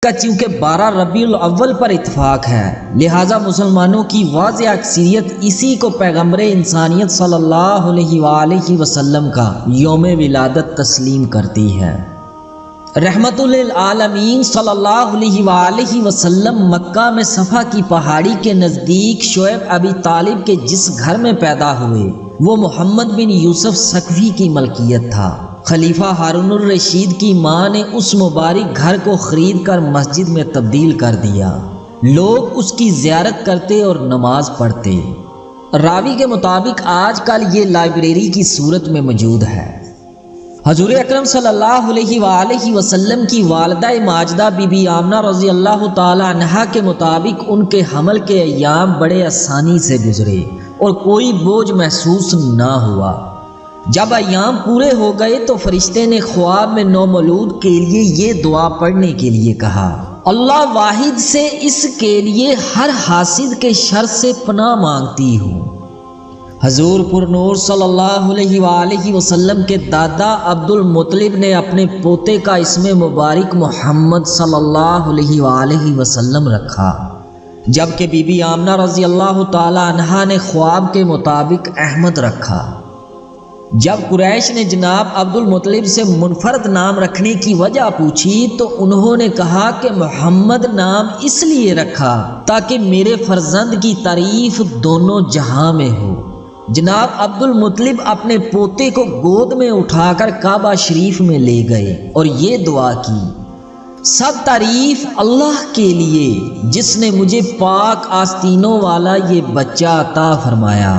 کا چونکہ 12 ربیع الاول پر اتفاق ہے، لہٰذا مسلمانوں کی واضح اکثریت اسی کو پیغمبر انسانیت صلی اللہ علیہ وآلہ وسلم کا یوم ولادت تسلیم کرتی ہے۔ رحمت للعالمین صلی اللہ علیہ وآلہ وسلم مکہ میں صفا کی پہاڑی کے نزدیک شعیب ابی طالب کے جس گھر میں پیدا ہوئے وہ محمد بن یوسف ثقفی کی ملکیت تھا۔ خلیفہ ہارون الرشید کی ماں نے اس مبارک گھر کو خرید کر مسجد میں تبدیل کر دیا۔ لوگ اس کی زیارت کرتے اور نماز پڑھتے۔ راوی کے مطابق آج کل یہ لائبریری کی صورت میں موجود ہے۔ حضور اکرم صلی اللہ علیہ وآلہ وسلم کی والدہ ماجدہ بی بی آمنہ رضی اللہ تعالی عنہا کے مطابق ان کے حمل کے ایام بڑے آسانی سے گزرے اور کوئی بوجھ محسوس نہ ہوا۔ جب ایام پورے ہو گئے تو فرشتے نے خواب میں نومولود کے لیے یہ دعا پڑھنے کے لیے کہا، اللہ واحد سے اس کے لیے ہر حاسد کے شر سے پناہ مانگتی ہوں۔ حضور پر نور صلی اللہ علیہ وآلہ وسلم کے دادا عبد المطلب نے اپنے پوتے کا اسم مبارک محمد صلی اللہ علیہ وآلہ وسلم رکھا، جبکہ بی بی آمنہ رضی اللہ تعالی عنہا نے خواب کے مطابق احمد رکھا۔ جب قریش نے جناب عبد المطلب سے منفرد نام رکھنے کی وجہ پوچھی تو انہوں نے کہا کہ محمد نام اس لیے رکھا تاکہ میرے فرزند کی تعریف دونوں جہاں میں ہو۔ جناب عبد المطلب اپنے پوتے کو گود میں اٹھا کر کعبہ شریف میں لے گئے اور یہ دعا کی، سب تعریف اللہ کے لیے جس نے مجھے پاک آستینوں والا یہ بچہ عطا فرمایا۔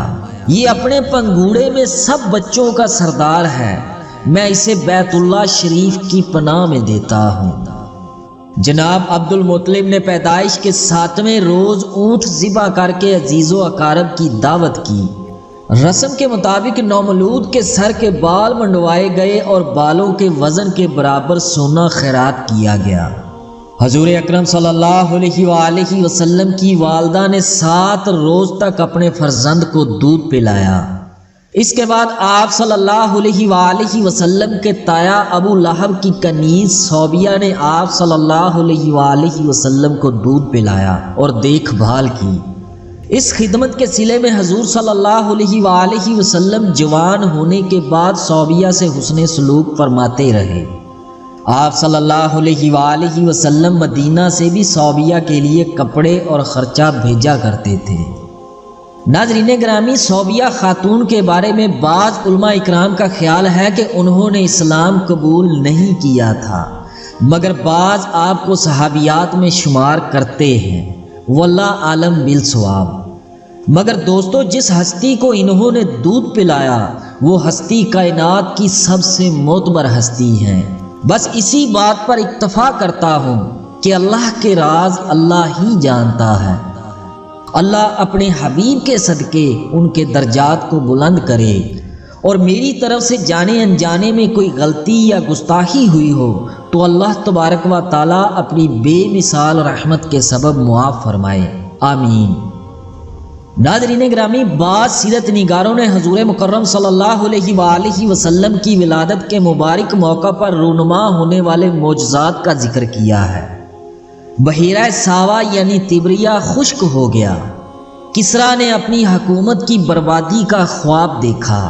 یہ اپنے پنگوڑے میں سب بچوں کا سردار ہے، میں اسے بیت اللہ شریف کی پناہ میں دیتا ہوں۔ جناب عبد المطلب نے پیدائش کے 7ویں روز اونٹ ذبح کر کے عزیز و اقارب کی دعوت کی۔ رسم کے مطابق نومولود کے سر کے بال منڈوائے گئے اور بالوں کے وزن کے برابر سونا خیرات کیا گیا۔ حضور اکرم صلی اللہ علیہ وآلہ وسلم کی والدہ نے 7 روز تک اپنے فرزند کو دودھ پلایا۔ اس کے بعد آپ صلی اللہ علیہ وآلہ وسلم کے تایا ابو لہب کی کنیز صوبیہ نے آپ صلی اللہ علیہ وآلہ وسلم کو دودھ پلایا اور دیکھ بھال کی۔ اس خدمت کے صلے میں حضور صلی اللہ علیہ وآلہ وسلم جوان ہونے کے بعد صوبیہ سے حسن سلوک فرماتے رہے۔ آپ صلی اللہ علیہ وآلہ وسلم مدینہ سے بھی صوبیہ کے لیے کپڑے اور خرچہ بھیجا کرتے تھے۔ ناظرین گرامی، صوبیہ خاتون کے بارے میں بعض علماء اکرام کا خیال ہے کہ انہوں نے اسلام قبول نہیں کیا تھا، مگر بعض آپ کو صحابیات میں شمار کرتے ہیں، واللہ عالم بالصواب۔ مگر دوستو، جس ہستی کو انہوں نے دودھ پلایا وہ ہستی کائنات کی سب سے معتبر ہستی ہے۔ بس اسی بات پر اکتفا کرتا ہوں کہ اللہ کے راز اللہ ہی جانتا ہے۔ اللہ اپنے حبیب کے صدقے ان کے درجات کو بلند کرے، اور میری طرف سے جانے انجانے میں کوئی غلطی یا گستاخی ہوئی ہو تو اللہ تبارک و تعالی اپنی بے مثال رحمت کے سبب معاف فرمائے، آمین۔ ناظرین گرامی، بعض سیرت نگاروں نے حضور مکرم صلی اللہ علیہ وآلہ وسلم کی ولادت کے مبارک موقع پر رونما ہونے والے معجزات کا ذکر کیا ہے۔ بحیرہ ساوا یعنی تبریہ خشک ہو گیا، کسریٰ نے اپنی حکومت کی بربادی کا خواب دیکھا،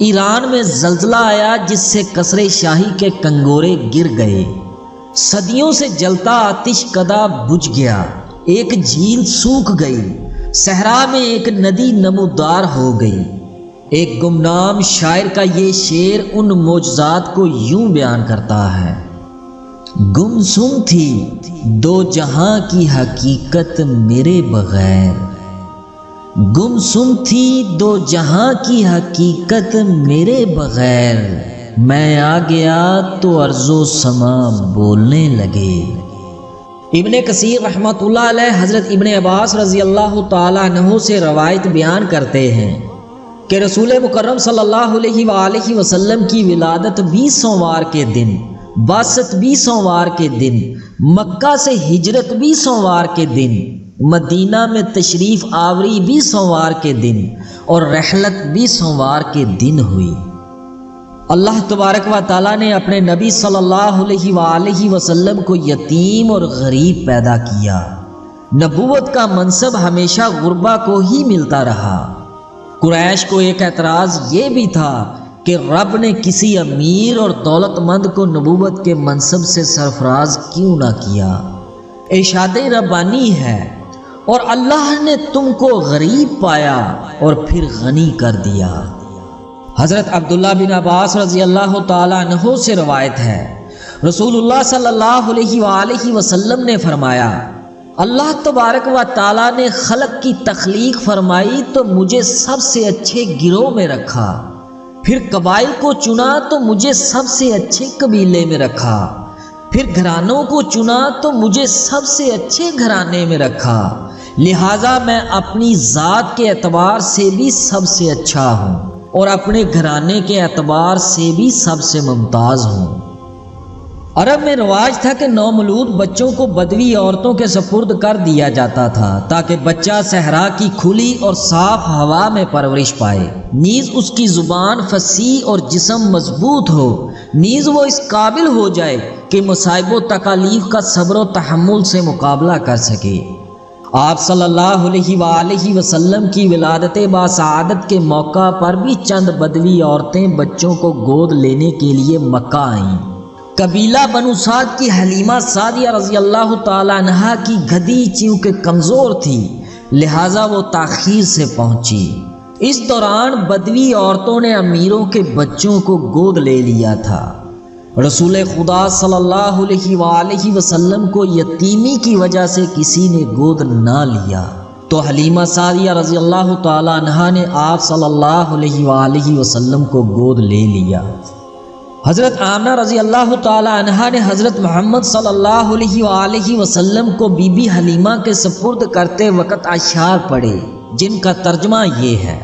ایران میں زلزلہ آیا جس سے قصر شاہی کے کنگورے گر گئے، صدیوں سے جلتا آتش کدہ بجھ گیا، ایک جھیل سوکھ گئی، صحرا میں ایک ندی نمودار ہو گئی۔ ایک گمنام شاعر کا یہ شعر ان معجزات کو یوں بیان کرتا ہے، گمسم تھی دو جہاں کی حقیقت میرے بغیر، گمسم تھی دو جہاں کی حقیقت میرے بغیر، میں آ گیا تو ارض و سما بولنے لگے۔ ابن کثیر رحمۃ اللہ علیہ حضرت ابن عباس رضی اللہ تعالیٰ عنہ سے روایت بیان کرتے ہیں کہ رسول مکرم صلی اللہ علیہ وآلہ وسلم کی ولادت 20 سوموار کے دن، بعثت 20 سوموار کے دن، مکہ سے ہجرت 20 سوموار کے دن، مدینہ میں تشریف آوری 20 سوموار کے دن اور رحلت 20 سوموار کے دن ہوئی۔ اللہ تبارک و تعالیٰ نے اپنے نبی صلی اللہ علیہ وآلہ وسلم کو یتیم اور غریب پیدا کیا۔ نبوت کا منصب ہمیشہ غربا کو ہی ملتا رہا۔ قریش کو ایک اعتراض یہ بھی تھا کہ رب نے کسی امیر اور دولت مند کو نبوت کے منصب سے سرفراز کیوں نہ کیا؟ ارشاد ربانی ہے، اور اللہ نے تم کو غریب پایا اور پھر غنی کر دیا۔ حضرت عبداللہ بن عباس رضی اللہ تعالیٰ عنہ سے روایت ہے، رسول اللہ صلی اللہ علیہ وآلہ وسلم نے فرمایا، اللہ تبارک و تعالیٰ نے خلق کی تخلیق فرمائی تو مجھے سب سے اچھے گروہ میں رکھا، پھر قبائل کو چنا تو مجھے سب سے اچھے قبیلے میں رکھا، پھر گھرانوں کو چنا تو مجھے سب سے اچھے گھرانے میں رکھا، لہٰذا میں اپنی ذات کے اعتبار سے بھی سب سے اچھا ہوں اور اپنے گھرانے کے اعتبار سے بھی سب سے ممتاز ہوں۔ عرب میں رواج تھا کہ نومولود بچوں کو بدوی عورتوں کے سپرد کر دیا جاتا تھا تاکہ بچہ صحرا کی کھلی اور صاف ہوا میں پرورش پائے، نیز اس کی زبان فصیح اور جسم مضبوط ہو، نیز وہ اس قابل ہو جائے کہ مصائب و تکالیف کا صبر و تحمل سے مقابلہ کر سکے۔ آپ صلی اللہ علیہ وآلہ وسلم کی ولادت باسعادت کے موقع پر بھی چند بدوی عورتیں بچوں کو گود لینے کے لیے مکہ آئیں۔ قبیلہ بنو سعد کی حلیمہ سعدیہ رضی اللہ تعالی عنہا کی گدھی چونکہ کمزور تھی لہٰذا وہ تاخیر سے پہنچی۔ اس دوران بدوی عورتوں نے امیروں کے بچوں کو گود لے لیا تھا۔ رسول خدا صلی اللہ علیہ وآلہ وسلم کو یتیمی کی وجہ سے کسی نے گود نہ لیا تو حلیمہ سعدیہ رضی اللہ تعالی عنہا نے آپ صلی اللہ علیہ وآلہ وسلم کو گود لے لیا۔ حضرت آمنہ رضی اللہ تعالی عنہا نے حضرت محمد صلی اللہ علیہ وآلہ وسلم کو بی بی حلیمہ کے سپرد کرتے وقت اشعار پڑھے جن کا ترجمہ یہ ہے،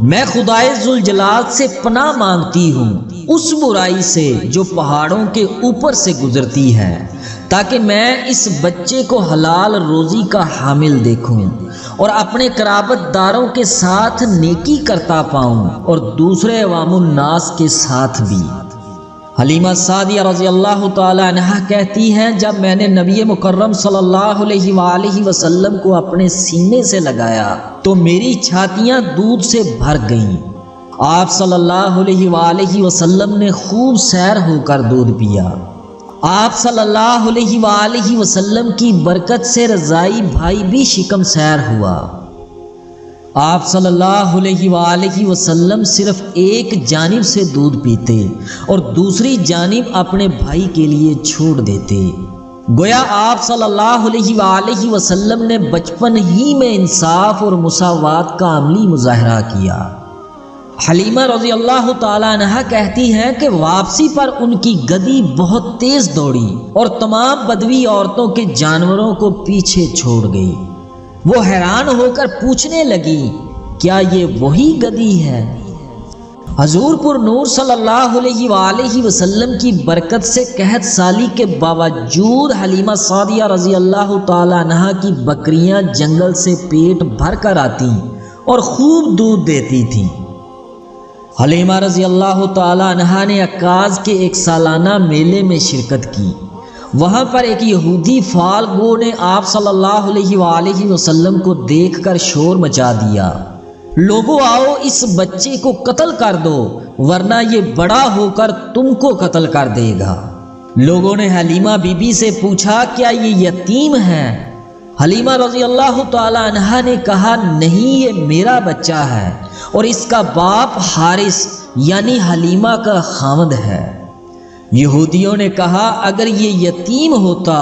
میں خدائے ذوالجلال سے پناہ مانگتی ہوں اس برائی سے جو پہاڑوں کے اوپر سے گزرتی ہے، تاکہ میں اس بچے کو حلال روزی کا حامل دیکھوں اور اپنے قرابت داروں کے ساتھ نیکی کرتا پاؤں اور دوسرے عوام الناس کے ساتھ بھی۔ حلیمہ سعدیہ رضی اللہ تعالی عنہا کہتی ہیں، جب میں نے نبی مکرم صلی اللہ علیہ وآلہ وسلم کو اپنے سینے سے لگایا تو میری چھاتیاں دودھ سے بھر گئیں۔ آپ صلی اللہ علیہ وآلہ وسلم نے خوب سیر ہو کر دودھ پیا۔ آپ صلی اللہ علیہ وآلہ وسلم کی برکت سے رضائی بھائی بھی شکم سیر ہوا۔ آپ صلی اللہ علیہ وآلہ وسلم صرف ایک جانب سے دودھ پیتے اور دوسری جانب اپنے بھائی کے لیے چھوڑ دیتے۔ گویا آپ صلی اللہ علیہ وآلہ وسلم نے بچپن ہی میں انصاف اور مساوات کا عملی مظاہرہ کیا۔ حلیمہ رضی اللہ تعالی عنہا کہتی ہیں کہ واپسی پر ان کی گدھی بہت تیز دوڑی اور تمام بدوی عورتوں کے جانوروں کو پیچھے چھوڑ گئی۔ وہ حیران ہو کر پوچھنے لگی، کیا یہ وہی گدھی ہے؟ حضور پر نور صلی اللہ علیہ وآلہ وسلم کی برکت سے قحط سالی کے باوجود حلیمہ سعدیہ رضی اللہ تعالی عنہا کی بکریاں جنگل سے پیٹ بھر کر آتی اور خوب دودھ دیتی تھیں۔ حلیمہ رضی اللہ تعالی عنہا نے عکاظ کے ایک سالانہ میلے میں شرکت کی۔ وہاں پر ایک یہودی فال گو نے آپ صلی اللہ علیہ وآلہ وسلم کو دیکھ کر شور مچا دیا، لوگوں آؤ اس بچے کو قتل کر دو ورنہ یہ بڑا ہو کر تم کو قتل کر دے گا۔ لوگوں نے حلیمہ بی بی سے پوچھا، کیا یہ یتیم ہے؟ حلیمہ رضی اللہ تعالی عنہا نے کہا، نہیں، یہ میرا بچہ ہے اور اس کا باپ حارث یعنی حلیمہ کا خاوند ہے۔ یہودیوں نے کہا، اگر یہ یتیم ہوتا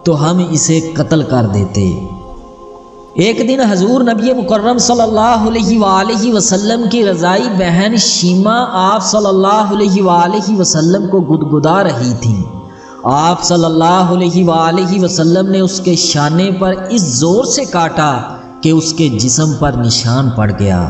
تو ہم اسے قتل کر دیتے۔ ایک دن حضور نبی مکرم صلی اللہ علیہ وآلہ وسلم کی رضائی بہن شیمہ آپ صلی اللہ علیہ وآلہ وسلم کو گدگدا رہی تھی۔ آپ صلی اللہ علیہ وآلہ وسلم نے اس کے شانے پر اس زور سے کاٹا کہ اس کے جسم پر نشان پڑ گیا۔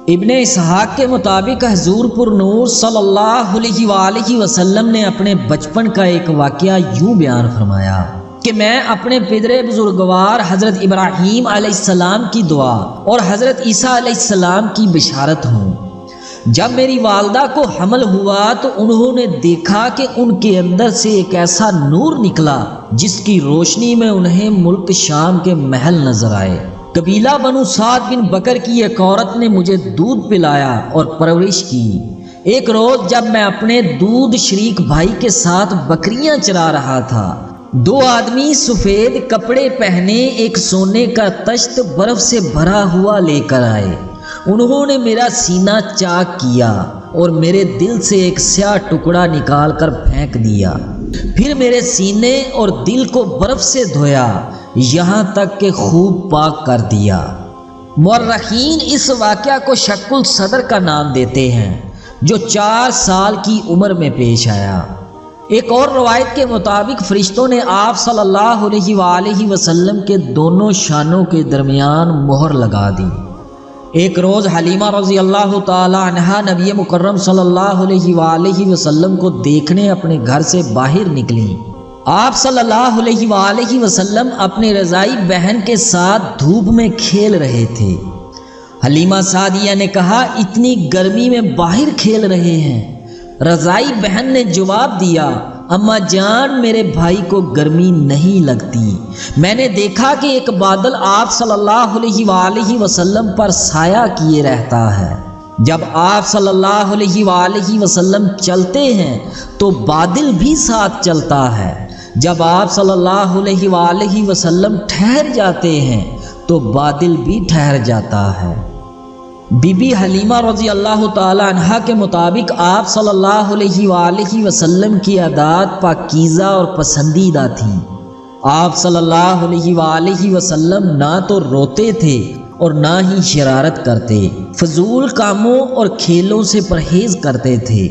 ابن اسحاق کے مطابق حضور پر نور صلی اللہ علیہ وآلہ وسلم نے اپنے بچپن کا ایک واقعہ یوں بیان فرمایا کہ میں اپنے پدر بزرگوار حضرت ابراہیم علیہ السلام کی دعا اور حضرت عیسیٰ علیہ السلام کی بشارت ہوں۔ جب میری والدہ کو حمل ہوا تو انہوں نے دیکھا کہ ان کے اندر سے ایک ایسا نور نکلا جس کی روشنی میں انہیں ملک شام کے محل نظر آئے۔ قبیلہ بنو سعد بن بکر کی ایک عورت نے مجھے دودھ پلایا اور پرورش کی۔ ایک روز جب میں اپنے دودھ شریک بھائی کے ساتھ بکریاں چرا رہا تھا، دو آدمی سفید کپڑے پہنے ایک سونے کا تشت برف سے بھرا ہوا لے کر آئے۔ انہوں نے میرا سینہ چاک کیا اور میرے دل سے ایک سیاہ ٹکڑا نکال کر پھینک دیا، پھر میرے سینے اور دل کو برف سے دھویا یہاں تک کہ خوب پاک کر دیا۔ مورخین اس واقعہ کو شق الصدر کا نام دیتے ہیں جو 4 سال کی عمر میں پیش آیا۔ ایک اور روایت کے مطابق فرشتوں نے آپ صلی اللہ علیہ وآلہ وسلم کے دونوں شانوں کے درمیان مہر لگا دی۔ ایک روز حلیمہ رضی اللہ تعالی عنہا نبی مکرم صلی اللہ علیہ وآلہ وسلم کو دیکھنے اپنے گھر سے باہر نکلیں۔ آپ صلی اللہ علیہ وآلہ وسلم اپنے رضائی بہن کے ساتھ دھوپ میں کھیل رہے تھے۔ حلیمہ سعدیہ نے کہا، اتنی گرمی میں باہر کھیل رہے ہیں؟ رضائی بہن نے جواب دیا، اماں جان میرے بھائی کو گرمی نہیں لگتی، میں نے دیکھا کہ ایک بادل آپ صلی اللہ علیہ وآلہ وسلم پر سایہ کیے رہتا ہے۔ جب آپ صلی اللہ علیہ وآلہ وسلم چلتے ہیں تو بادل بھی ساتھ چلتا ہے، جب آپ صلی اللہ علیہ وآلہ وسلم ٹھہر جاتے ہیں تو بادل بھی ٹھہر جاتا ہے۔ بی بی حلیمہ رضی اللہ تعالی عنہا کے مطابق آپ صلی اللہ علیہ وآلہ وسلم کی عادات پاکیزہ اور پسندیدہ تھیں۔ آپ صلی اللہ علیہ وآلہ وسلم نہ تو روتے تھے اور نہ ہی شرارت کرتے، فضول کاموں اور کھیلوں سے پرہیز کرتے تھے۔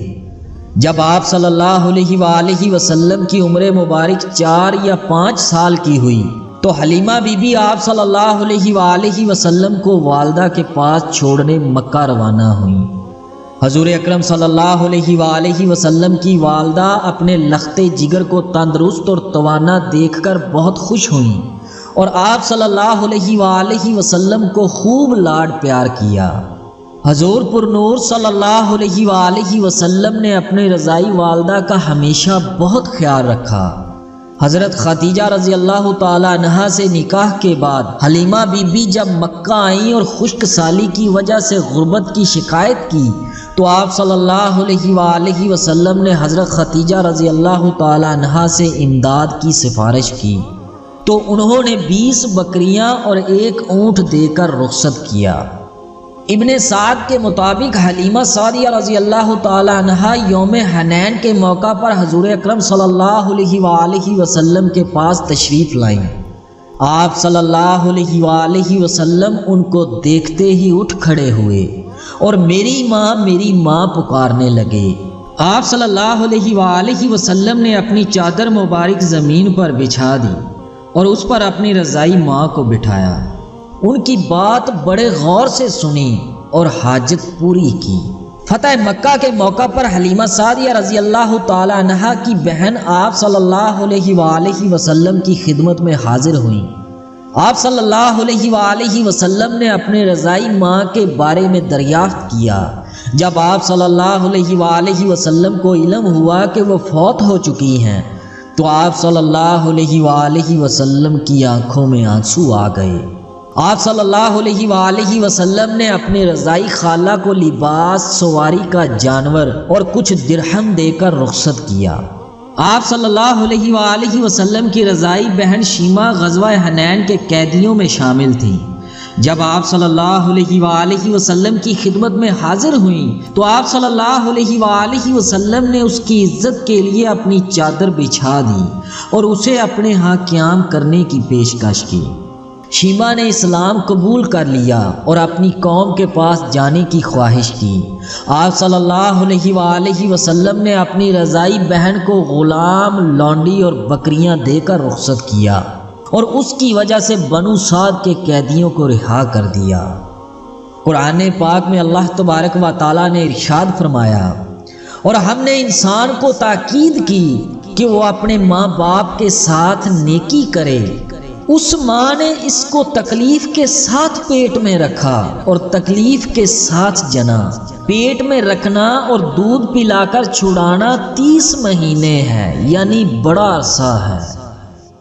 جب آپ صلی اللہ علیہ وآلہ وسلم کی عمر مبارک 4 یا 5 سال کی ہوئی تو حلیمہ بی بی آپ صلی اللہ علیہ وآلہ وسلم کو والدہ کے پاس چھوڑنے مکہ روانہ ہوئیں۔ حضور اکرم صلی اللہ علیہ وآلہ وسلم کی والدہ اپنے لختے جگر کو تندرست اور توانا دیکھ کر بہت خوش ہوئیں اور آپ صلی اللہ علیہ وآلہ وسلم کو خوب لاڈ پیار کیا۔ حضور پر نور صلی اللہ علیہ وآلہ وسلم نے اپنے رضائی والدہ کا ہمیشہ بہت خیال رکھا۔ حضرت خدیجہ رضی اللہ تعالی عنہا سے نکاح کے بعد حلیمہ بی بی جب مکہ آئیں اور خشک سالی کی وجہ سے غربت کی شکایت کی تو آپ صلی اللہ علیہ وآلہ وسلم نے حضرت خدیجہ رضی اللہ تعالی عنہا سے امداد کی سفارش کی تو انہوں نے 20 بکریاں اور 1 اونٹ دے کر رخصت کیا۔ ابن سعد کے مطابق حلیمہ سعدیہ رضی اللہ تعالی عنہا یوم حنین کے موقع پر حضور اکرم صلی اللہ علیہ وآلہ وسلم کے پاس تشریف لائیں۔ آپ صلی اللہ علیہ وآلہ وسلم ان کو دیکھتے ہی اٹھ کھڑے ہوئے اور میری ماں پکارنے لگے۔ آپ صلی اللہ علیہ وآلہ وسلم نے اپنی چادر مبارک زمین پر بچھا دی اور اس پر اپنی رضائی ماں کو بٹھایا، ان کی بات بڑے غور سے سنی اور حاجت پوری کی۔ فتح مکہ کے موقع پر حلیمہ سعدیہ رضی اللہ تعالی عنہا کی بہن آپ صلی اللہ علیہ وآلہ وسلم کی خدمت میں حاضر ہوئیں۔ آپ صلی اللہ علیہ وآلہ وسلم نے اپنے رضائی ماں کے بارے میں دریافت کیا۔ جب آپ صلی اللہ علیہ وآلہ وسلم کو علم ہوا کہ وہ فوت ہو چکی ہیں تو آپ صلی اللہ علیہ وآلہ وسلم کی آنکھوں میں آنسو آ گئے۔ آپ صلی اللہ علیہ وآلہ وسلم نے اپنے رضائی خالہ کو لباس، سواری کا جانور اور کچھ درہم دے کر رخصت کیا۔ آپ صلی اللہ علیہ وآلہ وسلم کی رضائی بہن شیمہ غزوہ حنین کے قیدیوں میں شامل تھیں۔ جب آپ صلی اللہ علیہ وآلہ وسلم کی خدمت میں حاضر ہوئیں تو آپ صلی اللہ علیہ وآلہ وسلم نے اس کی عزت کے لیے اپنی چادر بچھا دی اور اسے اپنے ہاں قیام کرنے کی پیشکش کی۔ شیمہ نے اسلام قبول کر لیا اور اپنی قوم کے پاس جانے کی خواہش کی۔ آپ صلی اللہ علیہ وآلہ وسلم نے اپنی رضائی بہن کو غلام، لونڈی اور بکریاں دے کر رخصت کیا اور اس کی وجہ سے بنو سعد کے قیدیوں کو رہا کر دیا۔ قرآن پاک میں اللہ تبارک و تعالیٰ نے ارشاد فرمایا، اور ہم نے انسان کو تاکید کی کہ وہ اپنے ماں باپ کے ساتھ نیکی کرے۔ اس ماں نے اس کو تکلیف کے ساتھ پیٹ میں رکھا اور تکلیف کے ساتھ جنا۔ پیٹ میں رکھنا اور دودھ پلا کر چھڑانا 30 مہینے ہے، یعنی بڑا عرصہ ہے۔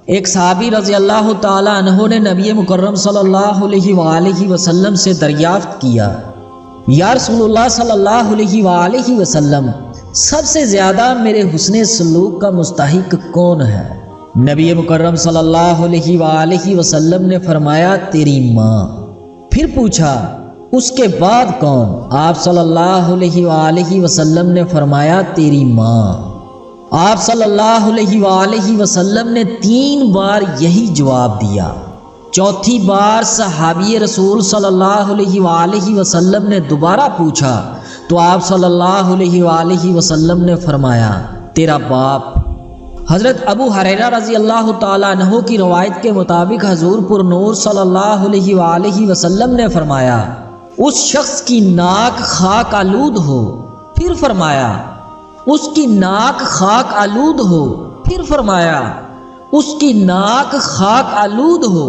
ایک صحابی رضی اللہ تعالی عنہ نے نبی مکرم صلی اللہ علیہ وآلہ وسلم سے دریافت کیا، یا رسول اللہ صلی اللہ علیہ وآلہ وسلم، سب سے زیادہ میرے حسن سلوک کا مستحق کون ہے؟ نبی مکرم صلی اللہ علیہ وآلہ وسلم نے فرمایا تیری ماں۔ پھر پوچھا اس کے بعد کون؟ آپ صلی اللہ علیہ وآلہ وسلم نے فرمایا تیری ماں۔ آپ صلی اللہ علیہ وآلہ وسلم نے 3 بار یہی جواب دیا۔ چوتھی بار صحابی رسول صلی اللہ علیہ وآلہ وسلم نے دوبارہ پوچھا تو آپ صلی اللہ علیہ وآلہ وسلم نے فرمایا تیرا باپ۔ حضرت ابو ہریرہ رضی اللہ تعالیٰ عنہ کی روایت کے مطابق حضور پر نور صلی اللہ علیہ وآلہ وسلم نے فرمایا اس شخص کی ناک خاک آلود ہو، پھر فرمایا اس کی ناک خاک آلود ہو، پھر فرمایا اس کی ناک خاک آلود ہو۔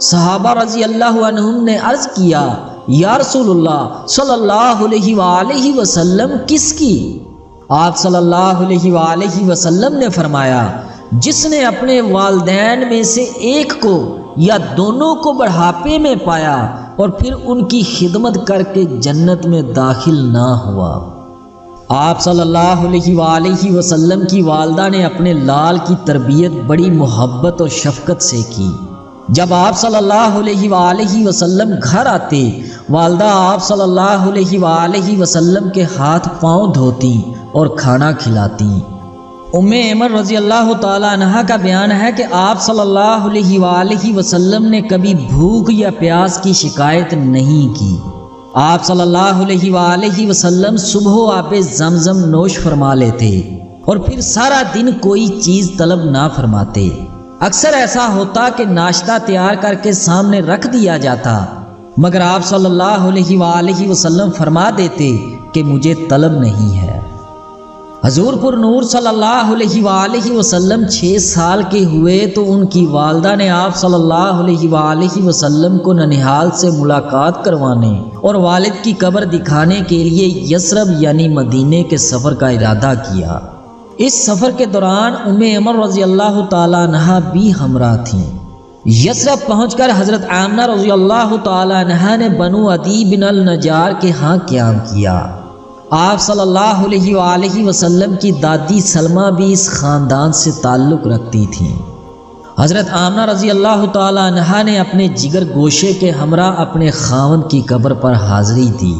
صحابہ رضی اللہ عنہم نے عرض کیا یا رسول اللہ صلی اللہ علیہ وآلہ وسلم کس کی؟ آپ صلی اللہ علیہ وآلہ وسلم نے فرمایا جس نے اپنے والدین میں سے ایک کو یا دونوں کو بڑھاپے میں پایا اور پھر ان کی خدمت کر کے جنت میں داخل نہ ہوا۔ آپ صلی اللہ علیہ وآلہ وسلم کی والدہ نے اپنے لال کی تربیت بڑی محبت اور شفقت سے کی۔ جب آپ صلی اللہ علیہ وآلہ وسلم گھر آتے، والدہ آپ صلی اللہ علیہ وآلہ وسلم کے ہاتھ پاؤں دھوتی اور کھانا کھلاتی۔ ایمن رضی اللہ تعالی عنہ کا بیان ہے کہ آپ صلی اللہ علیہ وآلہ وسلم نے کبھی بھوک یا پیاس کی شکایت نہیں کی۔ آپ صلی اللہ علیہ وآلہ وسلم صبح آب زمزم نوش فرما لیتے اور پھر سارا دن کوئی چیز طلب نہ فرماتے۔ اکثر ایسا ہوتا کہ ناشتہ تیار کر کے سامنے رکھ دیا جاتا، مگر آپ صلی اللہ علیہ وآلہ وسلم فرما دیتے کہ مجھے طلب نہیں ہے۔ حضور پر نور صلی اللہ علیہ وآلہ وسلم 6 سال کے ہوئے تو ان کی والدہ نے آپ صلی اللہ علیہ وآلہ وسلم کو ننہال سے ملاقات کروانے اور والد کی قبر دکھانے کے لیے یثرب یعنی مدینے کے سفر کا ارادہ کیا۔ اس سفر کے دوران ایمن رضی اللہ تعالی عنہ بھی ہمراہ تھیں۔ یثرب پہنچ کر حضرت آمنہ رضی اللہ تعالی عنہ نے بنو عدی بن النجار کے ہاں قیام کیا۔ آپ صلی اللہ علیہ وآلہ وسلم کی دادی سلمہ بھی اس خاندان سے تعلق رکھتی تھیں۔ حضرت آمنہ رضی اللہ تعالی عنہا نے اپنے جگر گوشے کے ہمراہ اپنے خاوند کی قبر پر حاضری دی۔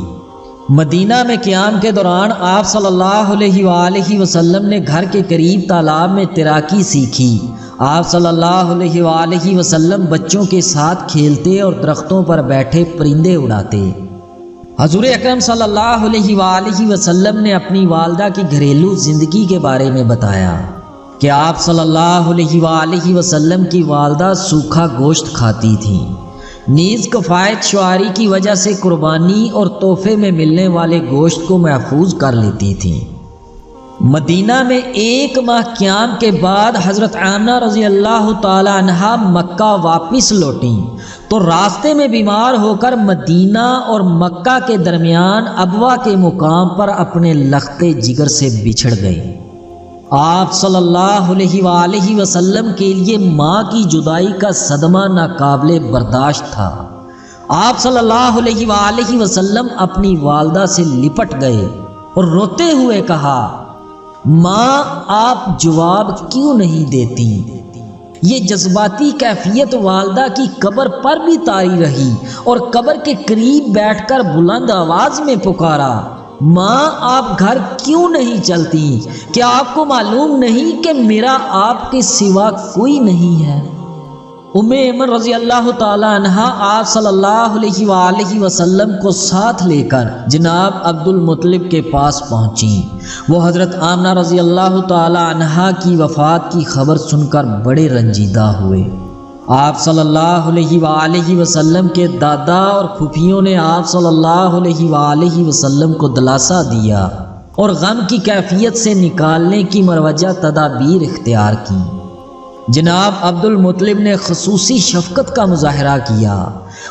مدینہ میں قیام کے دوران آپ صلی اللہ علیہ وآلہ وسلم نے گھر کے قریب تالاب میں تیراکی سیکھی۔ آپ صلی اللہ علیہ وآلہ وسلم بچوں کے ساتھ کھیلتے اور درختوں پر بیٹھے پرندے اڑاتے۔ حضور اکرم صلی اللہ علیہ وآلہ وسلم نے اپنی والدہ کی گھریلو زندگی کے بارے میں بتایا کہ آپ صلی اللہ علیہ وآلہ وسلم کی والدہ سوکھا گوشت کھاتی تھیں، نیز کفایت شعاری کی وجہ سے قربانی اور تحفے میں ملنے والے گوشت کو محفوظ کر لیتی تھیں۔ مدینہ میں 1 ماہ قیام کے بعد حضرت آمنہ رضی اللہ تعالی عنہا مکہ واپس لوٹیں تو راستے میں بیمار ہو کر مدینہ اور مکہ کے درمیان ابوا کے مقام پر اپنے لخت جگر سے بچھڑ گئے۔ آپ صلی اللہ علیہ وآلہ وسلم کے لیے ماں کی جدائی کا صدمہ ناقابل برداشت تھا۔ آپ صلی اللہ علیہ وآلہ وسلم اپنی والدہ سے لپٹ گئے اور روتے ہوئے کہا، ماں آپ جواب کیوں نہیں دیتی؟ یہ جذباتی کیفیت والدہ کی قبر پر بھی طاری رہی اور قبر کے قریب بیٹھ کر بلند آواز میں پکارا، ماں آپ گھر کیوں نہیں چلتی؟ کیا آپ کو معلوم نہیں کہ میرا آپ کے سوا کوئی نہیں ہے؟ ایمن رضی اللہ تعالی عنہ آپ صلی اللہ علیہ وآلہ وسلم کو ساتھ لے کر جناب عبد المطلب کے پاس پہنچی۔ وہ حضرت آمنہ رضی اللہ تعالی عنہ کی وفات کی خبر سن کر بڑے رنجیدہ ہوئے۔ آپ صلی اللہ علیہ وآلہ وسلم کے دادا اور پھوپھیوں نے آپ صلی اللہ علیہ وآلہ وسلم کو دلاسا دیا اور غم کی کیفیت سے نکالنے کی مروجہ تدابیر اختیار کی۔ جناب عبد المطلب نے خصوصی شفقت کا مظاہرہ کیا۔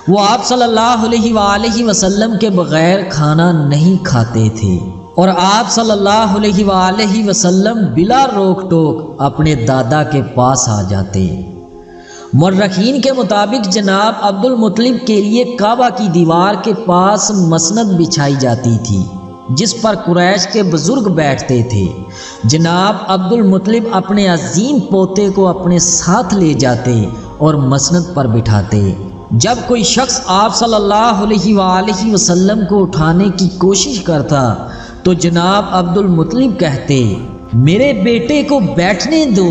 وہ آپ صلی اللہ علیہ وآلہ وسلم کے بغیر کھانا نہیں کھاتے تھے، اور آپ صلی اللہ علیہ وآلہ وسلم بلا روک ٹوک اپنے دادا کے پاس آ جاتے۔ مورخین کے مطابق جناب عبد المطلب کے لیے کعبہ کی دیوار کے پاس مسند بچھائی جاتی تھی جس پر قریش کے بزرگ بیٹھتے تھے۔ جناب عبد المطلب اپنے عظیم پوتے کو اپنے ساتھ لے جاتے اور مسند پر بٹھاتے۔ جب کوئی شخص آپ صلی اللہ علیہ وآلہ وسلم کو اٹھانے کی کوشش کرتا تو جناب عبد المطلب کہتے، میرے بیٹے کو بیٹھنے دو،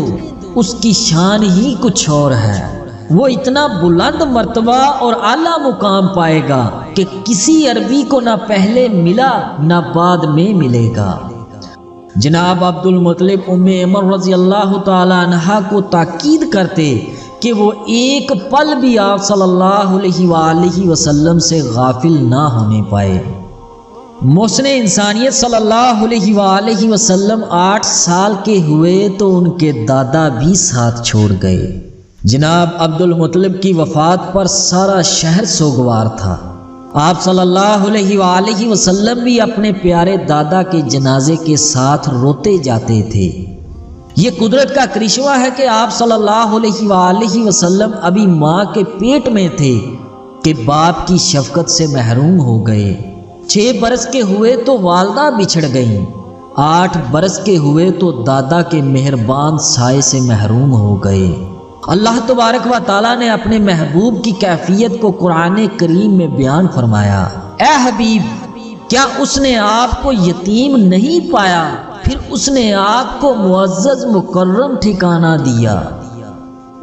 اس کی شان ہی کچھ اور ہے، وہ اتنا بلند مرتبہ اور اعلیٰ مقام پائے گا کہ کسی عربی کو نہ پہلے ملا نہ بعد میں ملے گا۔ جناب عبد المطلب ام ایمن رضی اللہ تعالی عنہا کو تاکید کرتے کہ وہ ایک پل بھی آپ صلی اللہ علیہ وآلہ وسلم سے غافل نہ ہونے پائے۔ محسن انسانیت صلی اللہ علیہ وآلہ وسلم 8 سال کے ہوئے تو ان کے دادا بھی ساتھ چھوڑ گئے۔ جناب عبد المطلب کی وفات پر سارا شہر سوگوار تھا۔ آپ صلی اللہ علیہ وآلہ وسلم بھی اپنے پیارے دادا کے جنازے کے ساتھ روتے جاتے تھے۔ یہ قدرت کا کرشمہ ہے کہ آپ صلی اللہ علیہ وآلہ وسلم ابھی ماں کے پیٹ میں تھے کہ باپ کی شفقت سے محروم ہو گئے۔ 6 برس کے ہوئے تو والدہ بچھڑ گئیں، 8 برس کے ہوئے تو دادا کے مہربان سائے سے محروم ہو گئے۔ اللہ تبارک و تعالیٰ نے اپنے محبوب کی کیفیت کو قرآن کریم میں بیان فرمایا، اے حبیب، کیا اس نے آپ کو یتیم نہیں پایا، پھر اس نے آپ کو معزز مکرم ٹھکانہ دیا۔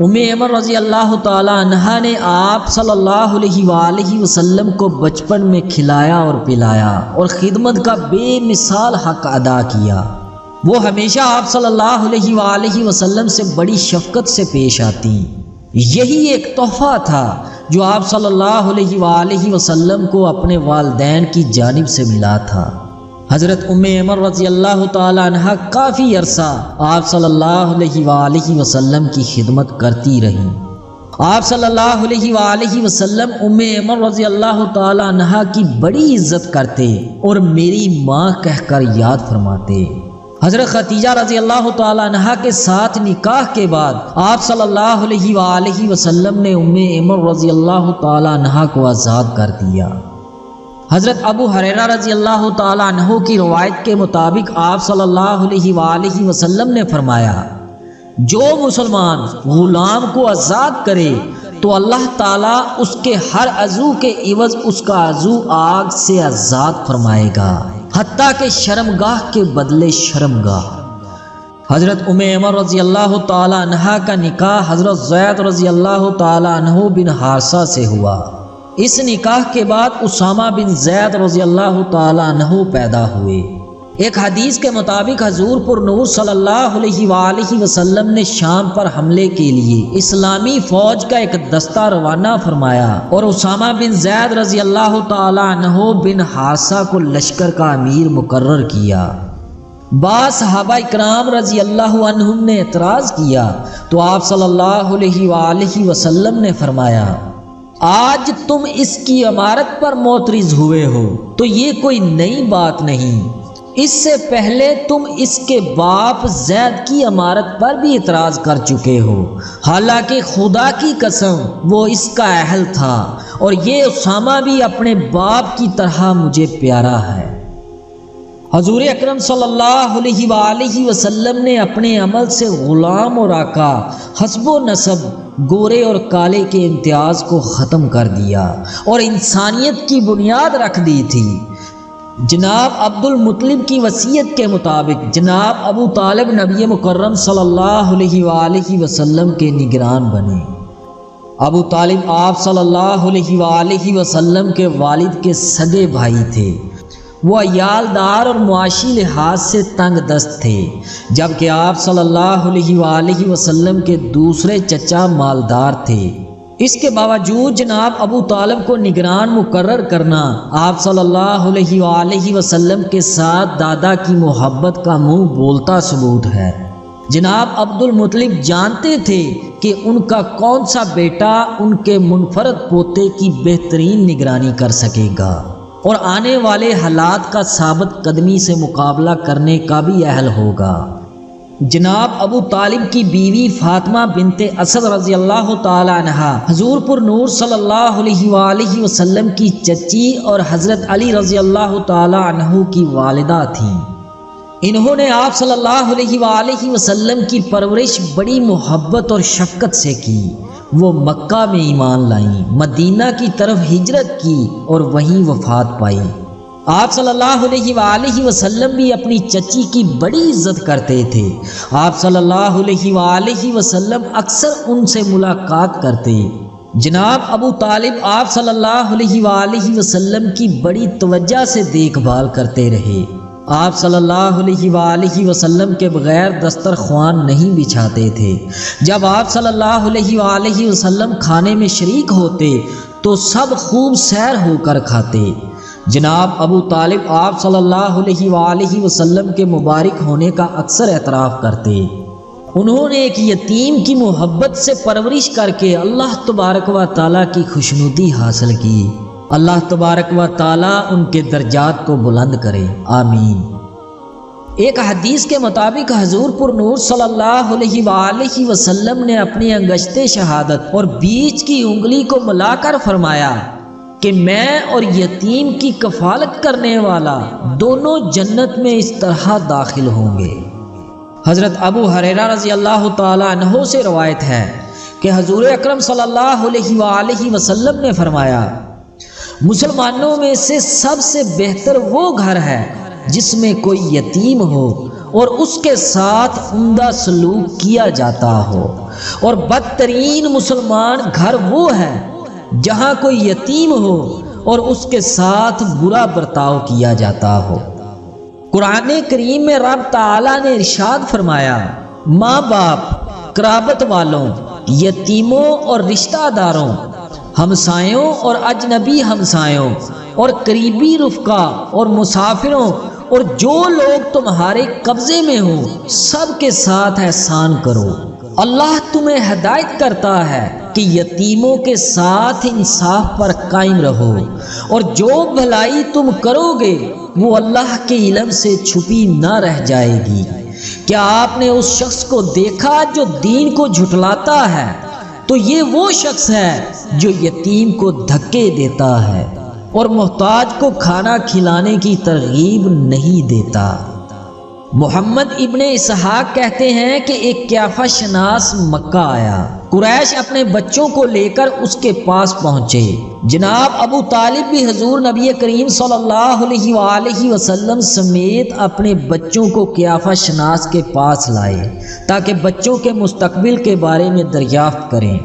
ام ایمن رضی اللہ تعالی عنہا نے آپ صلی اللہ علیہ وآلہ وسلم کو بچپن میں کھلایا اور پلایا اور خدمت کا بے مثال حق ادا کیا۔ وہ ہمیشہ آپ صلی اللہ علیہ وآلہ وسلم سے بڑی شفقت سے پیش آتی۔ یہی ایک تحفہ تھا جو آپ صلی اللہ علیہ وآلہ وسلم کو اپنے والدین کی جانب سے ملا تھا۔ حضرت ام ایمن رضی اللہ تعالی عنہ کافی عرصہ آپ صلی اللہ علیہ وآلہ وسلم کی خدمت کرتی رہیں۔ آپ صلی اللہ علیہ وآلہ وسلم ام ایمن رضی اللہ تعالی عنہ کی بڑی عزت کرتے اور میری ماں کہہ کر یاد فرماتے۔ حضرت خدیجہ رضی اللہ تعالی عنہ کے ساتھ نکاح کے بعد آپ صلی اللہ علیہ وآلہ وسلم نے ام ایمن رضی اللہ تعالی عنہ کو آزاد کر دیا۔ حضرت ابو ہریرہ رضی اللہ تعالی عنہ کی روایت کے مطابق آپ صلی اللہ علیہ وآلہ وسلم نے فرمایا، جو مسلمان غلام کو آزاد کرے تو اللہ تعالیٰ اس کے ہر عضو کے عوض اس کا عضو آگ سے آزاد فرمائے گا، حتیٰ کہ شرمگاہ کے بدلے شرمگاہ۔ حضرت ام ایمن رضی اللہ تعالی عنہ کا نکاح حضرت زید رضی اللہ تعالی عنہ بن حارثہ سے ہوا۔ اس نکاح کے بعد اسامہ بن زید رضی اللہ تعالی عنہ پیدا ہوئے۔ ایک حدیث کے مطابق حضور پر نور صلی اللہ علیہ وآلہ وسلم نے شام پر حملے کے لیے اسلامی فوج کا ایک دستہ روانہ فرمایا اور اسامہ بن زید رضی اللہ تعالی عنہ بن حارثہ کو لشکر کا امیر مقرر کیا۔ بعض صحابہ اکرام رضی اللہ عنہم نے اعتراض کیا تو آپ صلی اللہ علیہ وآلہ وسلم نے فرمایا، آج تم اس کی امارت پر معترض ہوئے ہو تو یہ کوئی نئی بات نہیں، اس سے پہلے تم اس کے باپ زید کی امارت پر بھی اعتراض کر چکے ہو، حالانکہ خدا کی قسم وہ اس کا اہل تھا، اور یہ اسامہ بھی اپنے باپ کی طرح مجھے پیارا ہے۔ حضور اکرم صلی اللہ علیہ وآلہ وسلم نے اپنے عمل سے غلام اور آقا، حسب و نسب، گورے اور کالے کے امتیاز کو ختم کر دیا اور انسانیت کی بنیاد رکھ دی تھی۔ جناب عبد المطلب کی وصیت کے مطابق جناب ابو طالب نبی مکرم صلی اللہ علیہ وآلہ وسلم کے نگران بنے۔ ابو طالب آپ صلی اللہ علیہ وآلہ وسلم کے والد کے سگے بھائی تھے۔ وہ عیالدار اور معاشی لحاظ سے تنگ دست تھے، جبکہ آپ صلی اللہ علیہ وآلہ وسلم کے دوسرے چچا مالدار تھے۔ اس کے باوجود جناب ابو طالب کو نگران مقرر کرنا آپ صلی اللہ علیہ وآلہ وسلم کے ساتھ دادا کی محبت کا منہ بولتا ثبوت ہے۔ جناب عبد المطلب جانتے تھے کہ ان کا کون سا بیٹا ان کے منفرد پوتے کی بہترین نگرانی کر سکے گا اور آنے والے حالات کا ثابت قدمی سے مقابلہ کرنے کا بھی اہل ہوگا۔ جناب ابو طالب کی بیوی فاطمہ بنت اسد رضی اللہ تعالی عنہا حضور پر نور صلی اللہ علیہ وآلہ وسلم کی چچی اور حضرت علی رضی اللہ تعالی عنہ کی والدہ تھیں۔ انہوں نے آپ صلی اللہ علیہ وآلہ وسلم کی پرورش بڑی محبت اور شفقت سے کی۔ وہ مکہ میں ایمان لائیں، مدینہ کی طرف ہجرت کی اور وہیں وفات پائی۔ آپ صلی اللہ علیہ وآلہ وسلم بھی اپنی چچی کی بڑی عزت کرتے تھے۔ آپ صلی اللہ علیہ وآلہ وسلم اکثر ان سے ملاقات کرتے۔ جناب ابو طالب آپ صلی اللہ علیہ وآلہ وسلم کی بڑی توجہ سے دیکھ بھال کرتے رہے۔ آپ صلی اللہ علیہ وآلہ وسلم کے بغیر دسترخوان نہیں بچھاتے تھے۔ جب آپ صلی اللہ علیہ وآلہ وسلم کھانے میں شریک ہوتے تو سب خوب سیر ہو کر کھاتے۔ جناب ابو طالب آپ صلی اللہ علیہ وآلہ وسلم کے مبارک ہونے کا اکثر اعتراف کرتے۔ انہوں نے ایک یتیم کی محبت سے پرورش کر کے اللہ تبارک و تعالیٰ کی خوشنودی حاصل کی۔ اللہ تبارک و تعالیٰ ان کے درجات کو بلند کرے، آمین۔ ایک حدیث کے مطابق حضور پر نور صلی اللہ علیہ وآلہ وسلم نے اپنی انگشت شہادت اور بیچ کی انگلی کو ملا کر فرمایا کہ میں اور یتیم کی کفالت کرنے والا دونوں جنت میں اس طرح داخل ہوں گے۔ حضرت ابو ہریرہ رضی اللہ تعالی عنہ سے روایت ہے کہ حضور اکرم صلی اللہ علیہ وآلہ وسلم نے فرمایا، مسلمانوں میں سے سب سے بہتر وہ گھر ہے جس میں کوئی یتیم ہو اور اس کے ساتھ عمدہ سلوک کیا جاتا ہو، اور بدترین مسلمان گھر وہ ہے جہاں کوئی یتیم ہو اور اس کے ساتھ برا برتاؤ کیا جاتا ہو۔ قرآن کریم میں رب تعالیٰ نے ارشاد فرمایا، ماں باپ، قرابت والوں، یتیموں اور رشتہ داروں، ہمسایوں اور اجنبی ہمسایوں اور قریبی رفقا اور مسافروں اور جو لوگ تمہارے قبضے میں ہوں سب کے ساتھ احسان کرو۔ اللہ تمہیں ہدایت کرتا ہے کہ یتیموں کے ساتھ انصاف پر قائم رہو، اور جو بھلائی تم کرو گے وہ اللہ کے علم سے چھپی نہ رہ جائے گی۔ کیا آپ نے اس شخص کو دیکھا جو دین کو جھٹلاتا ہے؟ تو یہ وہ شخص ہے جو یتیم کو دھکے دیتا ہے اور محتاج کو کھانا کھلانے کی ترغیب نہیں دیتا۔ محمد ابن اسحاق کہتے ہیں کہ ایک قیافہ شناس مکہ آیا۔ قریش اپنے بچوں کو لے کر اس کے پاس پہنچے۔ جناب ابو طالب بھی حضور نبی کریم صلی اللہ علیہ وآلہ وسلم سمیت اپنے بچوں کو قیافہ شناس کے پاس لائے تاکہ بچوں کے مستقبل کے بارے میں دریافت کریں۔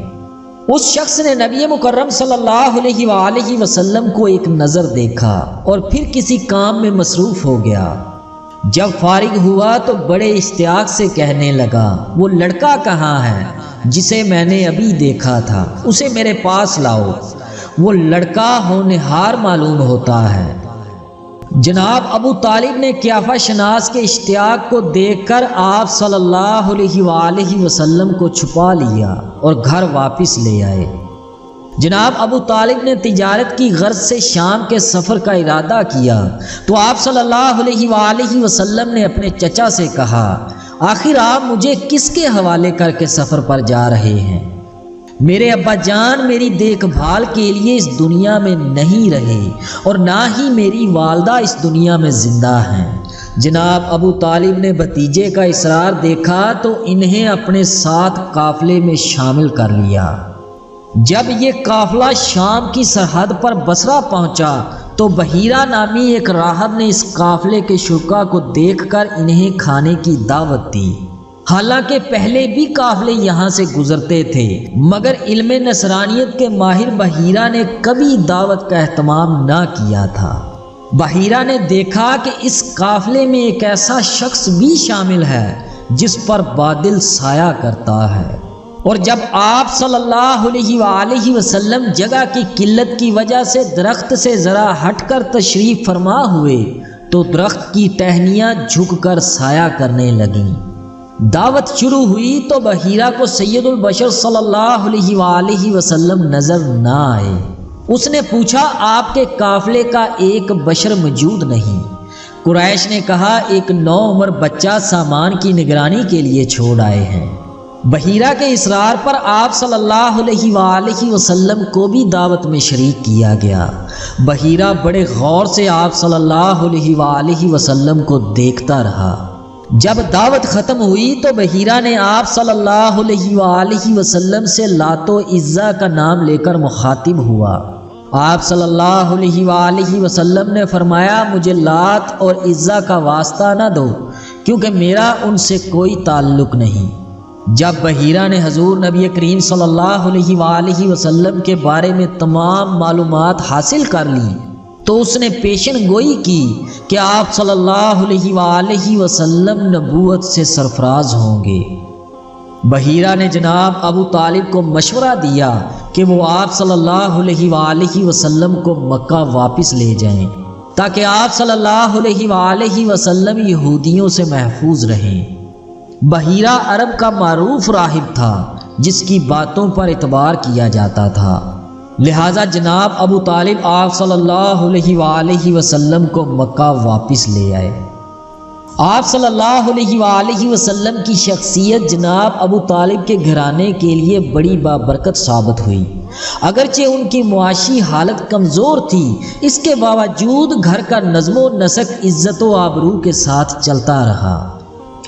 اس شخص نے نبی مکرم صلی اللہ علیہ وآلہ وسلم کو ایک نظر دیکھا اور پھر کسی کام میں مصروف ہو گیا۔ جب فارغ ہوا تو بڑے اشتیاق سے کہنے لگا، وہ لڑکا کہاں ہے جسے میں نے ابھی دیکھا تھا؟ اسے میرے پاس لاؤ۔ وہ لڑکا ہونہار معلوم ہوتا ہے۔ جناب ابو طالب نے قیافہ شناس کے اشتیاق کو دیکھ کر آپ صلی اللہ علیہ وآلہ وسلم کو چھپا لیا اور گھر واپس لے آئے۔ جناب ابو طالب نے تجارت کی غرض سے شام کے سفر کا ارادہ کیا تو آپ صلی اللہ علیہ وآلہ وسلم نے اپنے چچا سے کہا، آخر آپ مجھے کس کے حوالے کر کے سفر پر جا رہے ہیں؟ میرے ابا جان میری دیکھ بھال کے لیے اس دنیا میں نہیں رہے اور نہ ہی میری والدہ اس دنیا میں زندہ ہیں۔ جناب ابو طالب نے بھتیجے کا اصرار دیکھا تو انہیں اپنے ساتھ قافلے میں شامل کر لیا۔ جب یہ قافلہ شام کی سرحد پر بصرہ پہنچا تو بحیرہ نامی ایک راہب نے اس قافلے کے شرکا کو دیکھ کر انہیں کھانے کی دعوت دی۔ حالانکہ پہلے بھی قافلے یہاں سے گزرتے تھے، مگر علم نصرانیت کے ماہر بحیرہ نے کبھی دعوت کا اہتمام نہ کیا تھا۔ بحیرہ نے دیکھا کہ اس قافلے میں ایک ایسا شخص بھی شامل ہے جس پر بادل سایہ کرتا ہے، اور جب آپ صلی اللہ علیہ وآلہ وسلم جگہ کی قلت کی وجہ سے درخت سے ذرا ہٹ کر تشریف فرما ہوئے تو درخت کی ٹہنیاں جھک کر سایہ کرنے لگیں۔ دعوت شروع ہوئی تو بحیرہ کو سید البشر صلی اللہ علیہ وآلہ وسلم نظر نہ آئے۔ اس نے پوچھا آپ کے قافلے کا ایک بشر موجود نہیں؟ قریش نے کہا ایک نوعمر بچہ سامان کی نگرانی کے لیے چھوڑ آئے ہیں۔ بحیرہ کے اصرار پر آپ صلی اللہ علیہ وآلہ وسلم کو بھی دعوت میں شریک کیا گیا۔ بحیرہ بڑے غور سے آپ صلی اللہ علیہ وآلہ وسلم کو دیکھتا رہا۔ جب دعوت ختم ہوئی تو بحیرہ نے آپ صلی اللہ علیہ وآلہ وسلم سے لات و عزا کا نام لے کر مخاطب ہوا۔ آپ صلی اللہ علیہ وآلہ وسلم نے فرمایا مجھے لات اور عزا کا واسطہ نہ دو، کیونکہ میرا ان سے کوئی تعلق نہیں۔ جب بحیرہ نے حضور نبی کریم صلی اللہ علیہ وآلہ وسلم کے بارے میں تمام معلومات حاصل کر لی تو اس نے پیشن گوئی کی کہ آپ صلی اللہ علیہ وآلہ وسلم نبوت سے سرفراز ہوں گے۔ بحیرہ نے جناب ابو طالب کو مشورہ دیا کہ وہ آپ صلی اللہ علیہ وآلہ وسلم کو مکہ واپس لے جائیں تاکہ آپ صلی اللہ علیہ وآلہ وسلم یہودیوں سے محفوظ رہیں۔ بحیرہ عرب کا معروف راہب تھا جس کی باتوں پر اعتبار کیا جاتا تھا، لہذا جناب ابو طالب آپ صلی اللہ علیہ وآلہ وسلم کو مکہ واپس لے آئے۔ آپ صلی اللہ علیہ وآلہ وسلم کی شخصیت جناب ابو طالب کے گھرانے کے لیے بڑی بابرکت ثابت ہوئی۔ اگرچہ ان کی معاشی حالت کمزور تھی، اس کے باوجود گھر کا نظم و نسق عزت و آبرو کے ساتھ چلتا رہا۔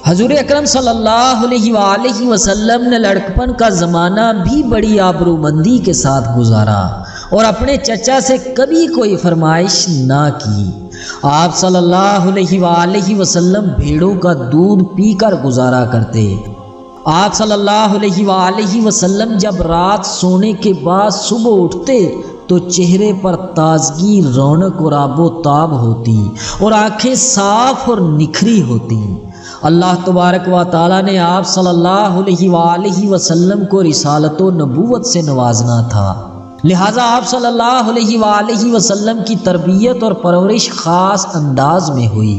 حضور اکرم صلی اللہ علیہ وآلہ وسلم نے لڑکپن کا زمانہ بھی بڑی آبرومندی کے ساتھ گزارا اور اپنے چچا سے کبھی کوئی فرمائش نہ کی۔ آپ صلی اللہ علیہ وآلہ وسلم بھیڑوں کا دودھ پی کر گزارا کرتے۔ آپ صلی اللہ علیہ وآلہ وسلم جب رات سونے کے بعد صبح اٹھتے تو چہرے پر تازگی، رونق اور آب و تاب ہوتی اور آنکھیں صاف اور نکھری ہوتی۔ اللہ تبارک و تعالی نے آپ صلی اللہ علیہ وآلہ وسلم کو رسالت و نبوت سے نوازنا تھا، لہٰذا آپ صلی اللہ علیہ وآلہ وسلم کی تربیت اور پرورش خاص انداز میں ہوئی۔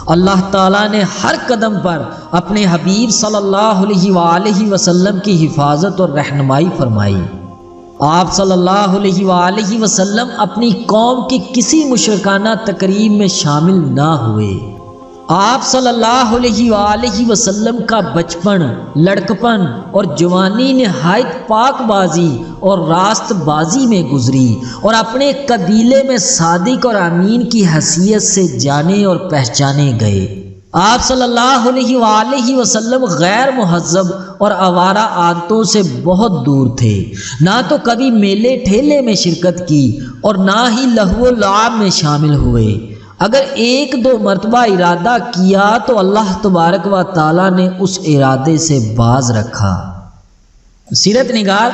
اللہ تعالیٰ نے ہر قدم پر اپنے حبیب صلی اللہ علیہ وآلہ وسلم کی حفاظت اور رہنمائی فرمائی۔ آپ صلی اللہ علیہ وآلہ وسلم اپنی قوم کی کسی مشرکانہ تقریب میں شامل نہ ہوئے۔ آپ صلی اللہ علیہ وآلہ وسلم کا بچپن، لڑکپن اور جوانی نہایت پاک بازی اور راست بازی میں گزری اور اپنے قبیلے میں صادق اور امین کی حیثیت سے جانے اور پہچانے گئے۔ آپ صلی اللہ علیہ وآلہ وسلم غیر مہذب اور آوارہ عادتوں سے بہت دور تھے، نہ تو کبھی میلے ٹھیلے میں شرکت کی اور نہ ہی لہو و لعب میں شامل ہوئے۔ اگر ایک دو مرتبہ ارادہ کیا تو اللہ تبارک و تعالی نے اس ارادے سے باز رکھا۔ سیرت نگار